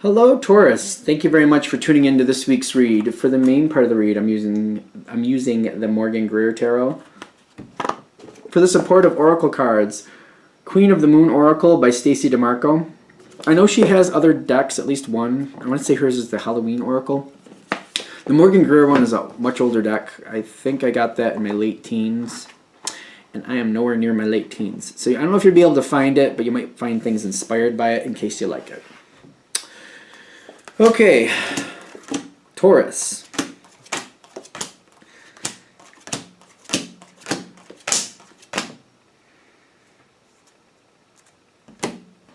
Hello, Taurus. Thank you very much for tuning into this week's read. For the main part of the read, I'm using the Morgan Greer Tarot. For the support of Oracle cards, Queen of the Moon Oracle by Stacey DeMarco. I know she has other decks, at least one. I want to say hers is the Halloween Oracle. The Morgan Greer one is a much older deck. I think I got that in my late teens. And I am nowhere near my late teens. So I don't know if you'll be able to find it, but you might find things inspired by it in case you like it. Okay, Taurus.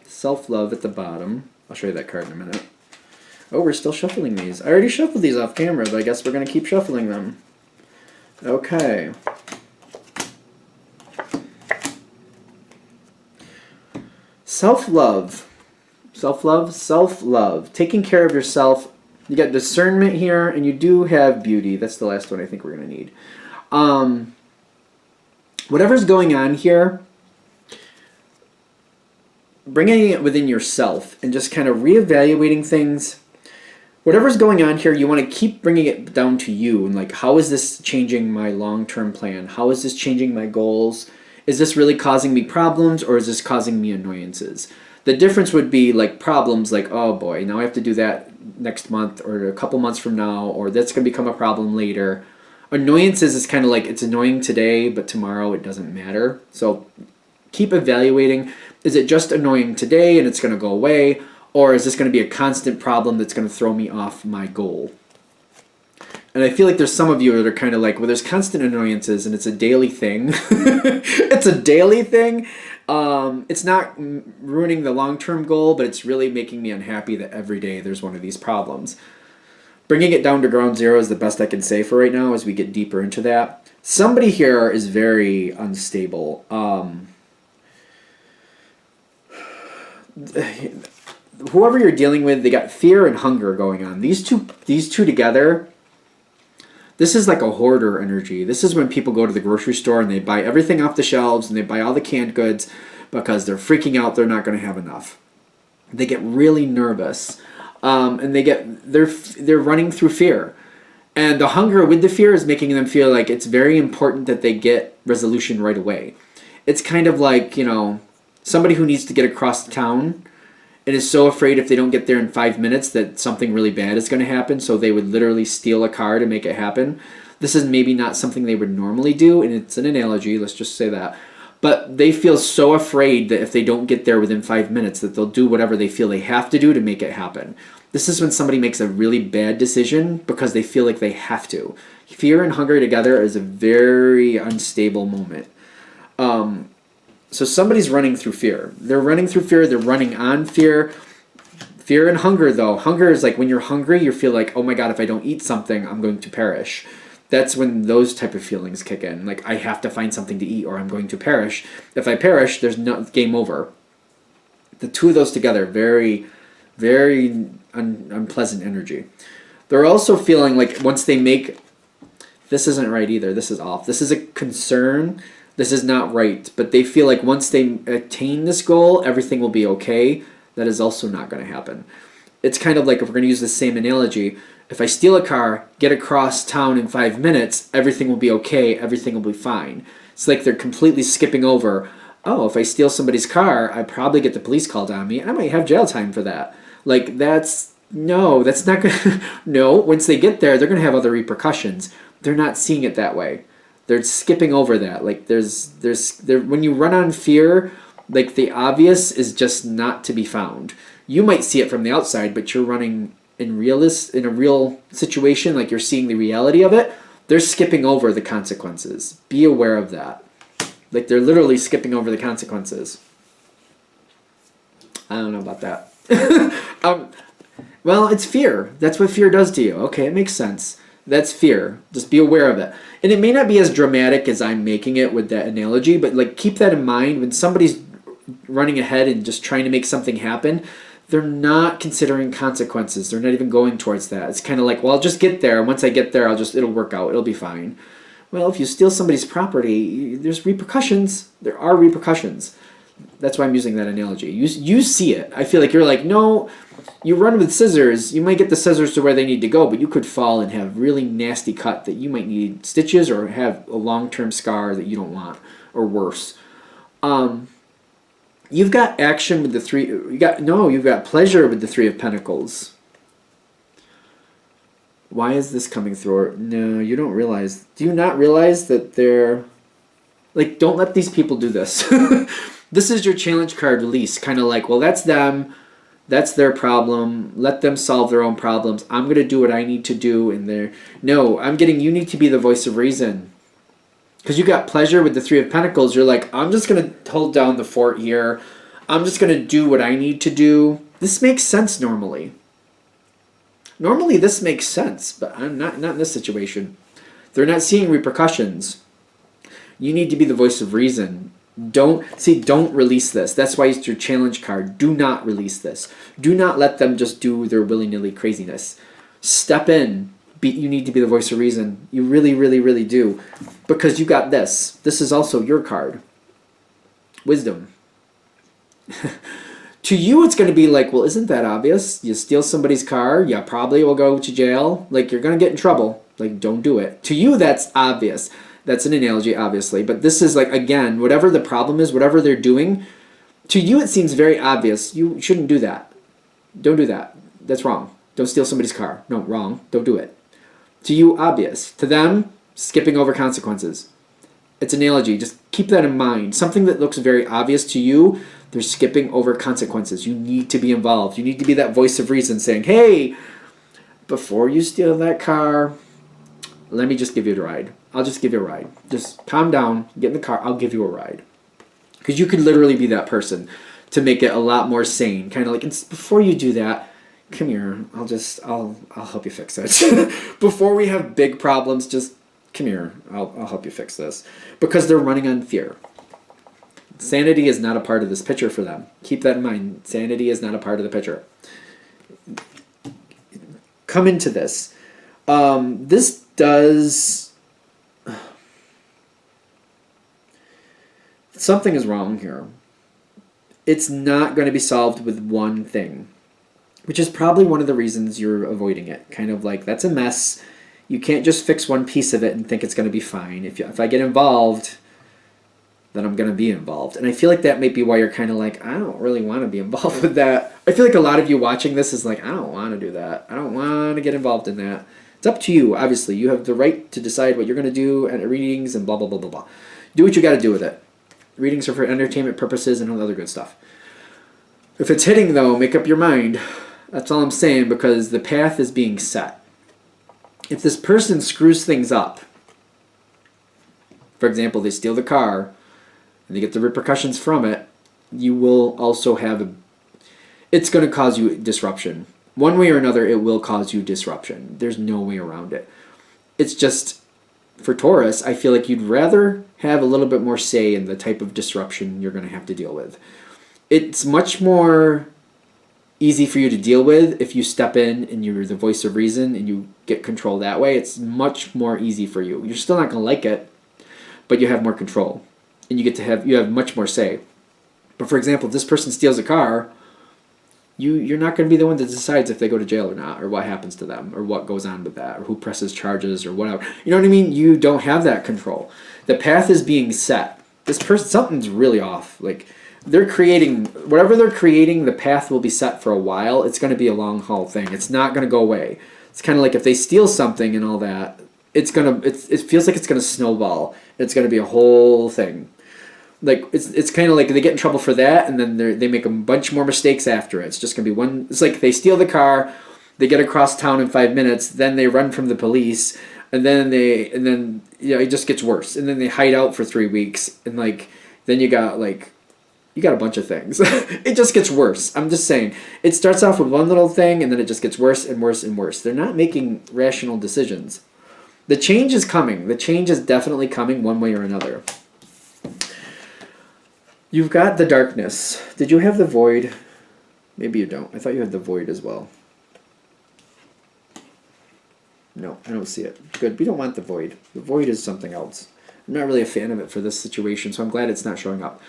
Self-love at the bottom. I'll show you that card in a minute. Oh, we're still shuffling these. I already shuffled these off camera, but I guess we're going to keep shuffling them. Okay. Self-love. Self-love, self-love. Taking care of yourself. You got discernment here, and you do have beauty. That's the last one I think we're going to need. Whatever's going on here, bringing it within yourself and just kind of reevaluating things. Whatever's going on here, you want to keep bringing it down to you. And like, how is this changing my long-term plan? How is this changing my goals? Is this really causing me problems, or is this causing me annoyances? The difference would be like problems like, oh boy, now I have to do that next month or a couple months from now, or that's going to become a problem later. Annoyances is kind of like it's annoying today, but tomorrow it doesn't matter. So keep evaluating. Is it just annoying today and it's going to go away? Or is this going to be a constant problem that's going to throw me off my goal? And I feel like there's some of you that are kind of like, well, there's constant annoyances and it's a daily thing. It's a daily thing. It's not ruining the long-term goal, but it's really making me unhappy that every day there's one of these problems. Bringing it down to ground zero is the best I can say for right now as we get deeper into that. Somebody here is very unstable. Whoever you're dealing with, they got fear and hunger going on. These two together, this is like a hoarder energy. This is when people go to the grocery store and they buy everything off the shelves and they buy all the canned goods because they're freaking out they're not going to have enough. They get really nervous, and they're running through fear. And the hunger with the fear is making them feel like it's very important that they get resolution right away. It's kind of like, somebody who needs to get across town and is so afraid if they don't get there in 5 minutes that something really bad is going to happen, so they would literally steal a car to make it happen. This is maybe not something they would normally do, and it's an analogy, let's just say that. But they feel so afraid that if they don't get there within 5 minutes that they'll do whatever they feel they have to do to make it happen. This is when somebody makes a really bad decision because they feel like they have to. Fear and hunger together is a very unstable moment. So somebody's running through fear. They're running through fear. They're running on fear. Fear and hunger, though. Hunger is like when you're hungry, you feel like, oh my God, if I don't eat something, I'm going to perish. That's when those type of feelings kick in. Like, I have to find something to eat or I'm going to perish. If I perish, there's no game over. The two of those together, very, very unpleasant energy. They're also feeling like once they make... This isn't right either. This is off. This is a concern. This is not right, but they feel like once they attain this goal, everything will be okay. That is also not going to happen. It's kind of like, if we're going to use the same analogy, if I steal a car, get across town in 5 minutes, everything will be okay, everything will be fine. It's like they're completely skipping over, oh, if I steal somebody's car, I probably get the police called on me, and I might have jail time for that. Like, that's not going to... No, once they get there, they're going to have other repercussions. They're not seeing it that way. They're skipping over that. Like when you run on fear, like the obvious is just not to be found. You might see it from the outside, but you're running in a real situation, like you're seeing the reality of it. They're skipping over the consequences. Be aware of that. Like they're literally skipping over the consequences. I don't know about that. Well, it's fear. That's what fear does to you. Okay, it makes sense. That's fear. Just be aware of it. And it may not be as dramatic as I'm making it with that analogy, but like keep that in mind when somebody's running ahead and just trying to make something happen. They're not considering consequences. They're not even going towards that. It's kind of like, well, I'll just get there. And once I get there, it'll work out. It'll be fine. Well, if you steal somebody's property, there's repercussions. There are repercussions. That's why I'm using that analogy. You see it. I feel like you're like, no, you run with scissors. You might get the scissors to where they need to go, but you could fall and have really nasty cut that you might need stitches or have a long-term scar that you don't want, or worse. You've got action with the three. You've got pleasure with the Three of Pentacles. Why is this coming through? No, you don't realize. Do you not realize that they're like? Don't let these people do this. This is your challenge card release. Kind of like, well, that's them. That's their problem. Let them solve their own problems. I'm gonna do what I need to do. And no, I'm getting. You need to be the voice of reason. Because you got pleasure with the Three of Pentacles. You're like, I'm just going to hold down the fort here. I'm just going to do what I need to do. This makes sense normally. Normally this makes sense, but I'm not in this situation. They're not seeing repercussions. You need to be the voice of reason. Don't release this. That's why it's your challenge card. Do not release this. Do not let them just do their willy-nilly craziness. Step in. You need to be the voice of reason. You really, really, really do. Because you got this. This is also your card. Wisdom. To you, it's going to be like, well, isn't that obvious? You steal somebody's car, you probably will go to jail. Like, you're going to get in trouble. Like, don't do it. To you, that's obvious. That's an analogy, obviously. But this is like, again, whatever the problem is, whatever they're doing, to you, it seems very obvious. You shouldn't do that. Don't do that. That's wrong. Don't steal somebody's car. No, wrong. Don't do it. To you, obvious. To them, skipping over consequences. It's an analogy. Just keep that in mind. Something that looks very obvious to you, they're skipping over consequences. You need to be involved. You need to be that voice of reason saying, hey, before you steal that car, let me just give you a ride. I'll just give you a ride. Just calm down, get in the car, I'll give you a ride. Because you could literally be that person to make it a lot more sane. Kind of like, before you do that, come here, I'll help you fix it. Before we have big problems, just come here, I'll help you fix this. Because they're running on fear. Sanity is not a part of this picture for them. Keep that in mind. Sanity is not a part of the picture. Come into this. This does... Something is wrong here. It's not going to be solved with one thing. Which is probably one of the reasons you're avoiding it. Kind of like, that's a mess. You can't just fix one piece of it and think it's going to be fine. If I get involved, then I'm going to be involved. And I feel like that might be why you're kind of like, I don't really want to be involved with that. I feel like a lot of you watching this is like, I don't want to do that. I don't want to get involved in that. It's up to you, obviously. You have the right to decide what you're going to do at readings and blah, blah, blah, blah, blah. Do what you got to do with it. Readings are for entertainment purposes and all the other good stuff. If it's hitting, though, make up your mind. That's all I'm saying, because the path is being set. If this person screws things up, for example, they steal the car, and they get the repercussions from it, you will also have it's going to cause you disruption. One way or another, it will cause you disruption. There's no way around it. It's just, for Taurus, I feel like you'd rather have a little bit more say in the type of disruption you're going to have to deal with. It's much more easy for you to deal with if you step in and you're the voice of reason and you get control that way. It's much more easy for you. You're still not going to like it, but you have more control. And you have much more say. But for example, if this person steals a car, you're not going to be the one that decides if they go to jail or not, or what happens to them, or what goes on with that, or who presses charges, or whatever. You know what I mean? You don't have that control. The path is being set. This person, something's really off. Like, they're creating, whatever they're creating, the path will be set for a while. It's going to be a long haul thing. It's not going to go away. It's kind of like if they steal something and all that, it feels like it's going to snowball. It's going to be a whole thing. Like, it's kind of like they get in trouble for that, and then they make a bunch more mistakes after it. It's just going to be one. It's like they steal the car, they get across town in 5 minutes, then they run from the police, and then it just gets worse. And then they hide out for 3 weeks, and then you got a bunch of things. It just gets worse. I'm just saying. It starts off with one little thing, and then it just gets worse and worse and worse. They're not making rational decisions. The change is coming. The change is definitely coming one way or another. You've got the darkness. Did you have the void? Maybe you don't. I thought you had the void as well. No, I don't see it. Good. We don't want the void. The void is something else. I'm not really a fan of it for this situation, so I'm glad it's not showing up.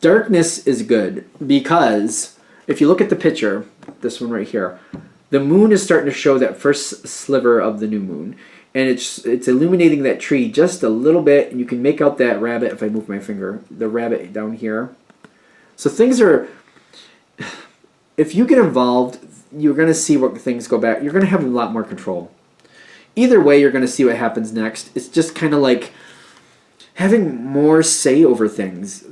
Darkness is good because if you look at the picture, this one right here, the moon is starting to show that first sliver of the new moon. And it's illuminating that tree just a little bit, and you can make out that rabbit if I move my finger, the rabbit down here. So things are, if you get involved, you're going to see what things go back. You're going to have a lot more control. Either way, you're going to see what happens next. It's just kind of like having more say over things.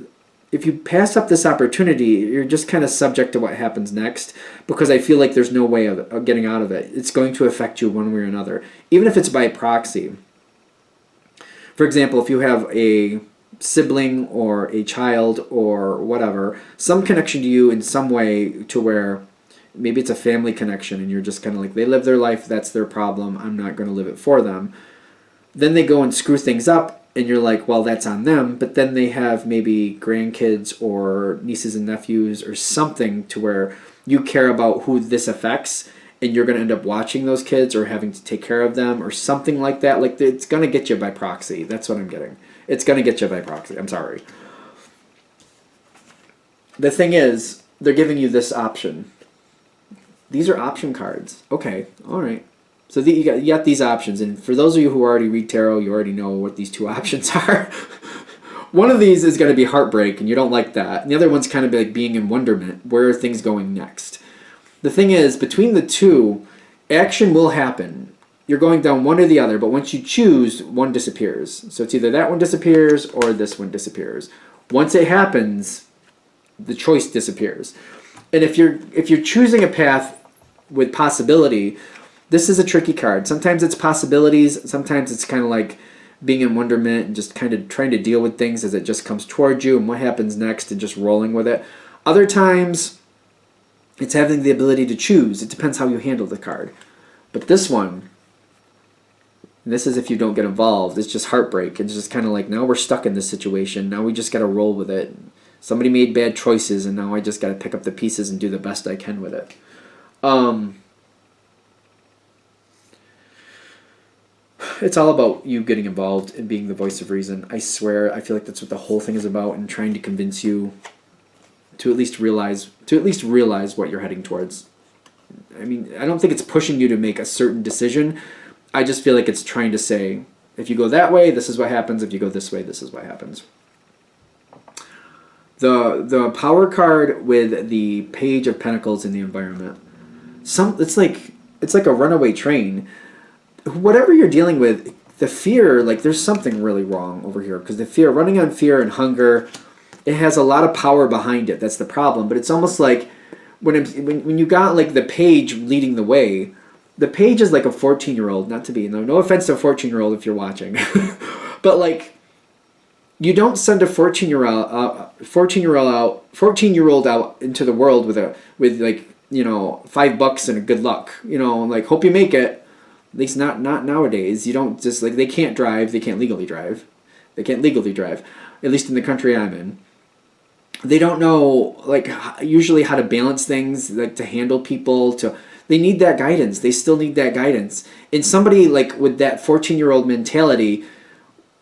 If you pass up this opportunity, you're just kind of subject to what happens next, because I feel like there's no way of getting out of it. It's going to affect you one way or another, even if it's by proxy. For example, if you have a sibling or a child or whatever, some connection to you in some way to where maybe it's a family connection and you're just kind of like, they live their life, that's their problem, I'm not going to live it for them. Then they go and screw things up, and you're like, well, that's on them. But then they have maybe grandkids or nieces and nephews or something to where you care about who this affects, and you're going to end up watching those kids or having to take care of them or something like that. Like, it's going to get you by proxy. That's what I'm getting. It's going to get you by proxy. I'm sorry. The thing is, they're giving you this option. These are option cards. Okay, all right. So you got these options, and for those of you who already read tarot, you already know what these two options are. One of these is going to be heartbreak, and you don't like that. And the other one's kind of like being in wonderment. Where are things going next? The thing is, between the two, action will happen. You're going down one or the other, but once you choose, one disappears. So it's either that one disappears or this one disappears. Once it happens, the choice disappears. And if you're choosing a path with possibility, this is a tricky card. Sometimes it's possibilities. Sometimes it's kind of like being in wonderment and just kind of trying to deal with things as it just comes towards you and what happens next and just rolling with it. Other times, it's having the ability to choose. It depends how you handle the card. But this one, this is if you don't get involved. It's just heartbreak. It's just kind of like, now we're stuck in this situation. Now we just got to roll with it. Somebody made bad choices, and now I just got to pick up the pieces and do the best I can with it. It's all about you getting involved and being the voice of reason. I swear, I feel like that's what the whole thing is about, and trying to convince you to at least realize what you're heading towards. I mean, I don't think it's pushing you to make a certain decision. I just feel like it's trying to say, if you go that way, this is what happens. If you go this way, this is what happens. The power card with the Page of Pentacles in the environment. It's like a runaway train. Whatever you're dealing with, the fear, like there's something really wrong over here, because the fear, running on fear and hunger, it has a lot of power behind it. That's the problem. But it's almost like when you got like the page leading the way, the page is like a 14-year-old, not to be, no offense to a 14-year-old if you're watching, but like, you don't send a 14-year-old out into the world with like, you know, $5 and a good luck, you know, like, hope you make it. At least not nowadays. You don't just, like, they can't drive. They can't legally drive. At least in the country I'm in. They don't know, like, usually how to balance things, like, to handle people. They need that guidance. They still need that guidance. And somebody, like, with that 14-year-old mentality,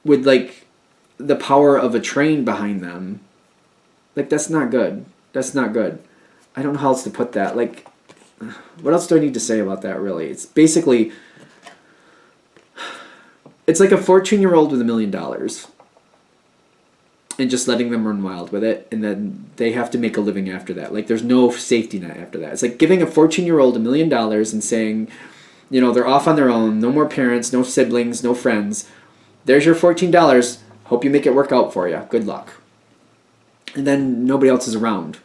with, like, the power of a train behind them, like, that's not good. That's not good. I don't know how else to put that. Like, what else do I need to say about that, really? It's basically, it's like a 14-year-old with $1 million and just letting them run wild with it, and then they have to make a living after that. Like, there's no safety net after that. It's like giving a 14-year-old $1 million and saying, you know, they're off on their own, no more parents, no siblings, no friends. There's your $14. Hope you make it work out for you. Good luck. And then nobody else is around.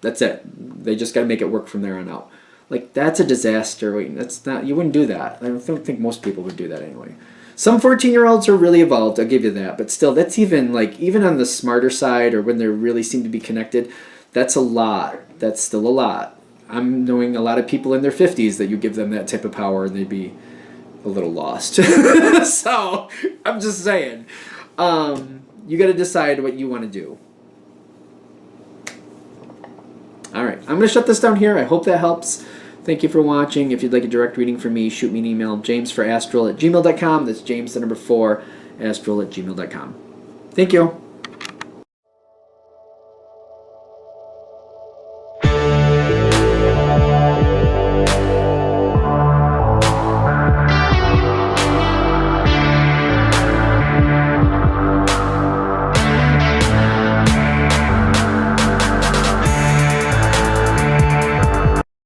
That's it. They just got to make it work from there on out. Like, that's a disaster. Wait, that's not, you wouldn't do that. I don't think most people would do that anyway. Some 14-year-olds are really evolved, I'll give you that. But still, that's even on the smarter side, or when they really seem to be connected, that's a lot. That's still a lot. I'm knowing a lot of people in their 50s that you give them that type of power and they'd be a little lost. So, I'm just saying. You got to decide what you want to do. Alright, I'm going to shut this down here. I hope that helps. Thank you for watching. If you'd like a direct reading from me, shoot me an email, jamesforastral@gmail.com. That's James, the number 4, astral@gmail.com. Thank you.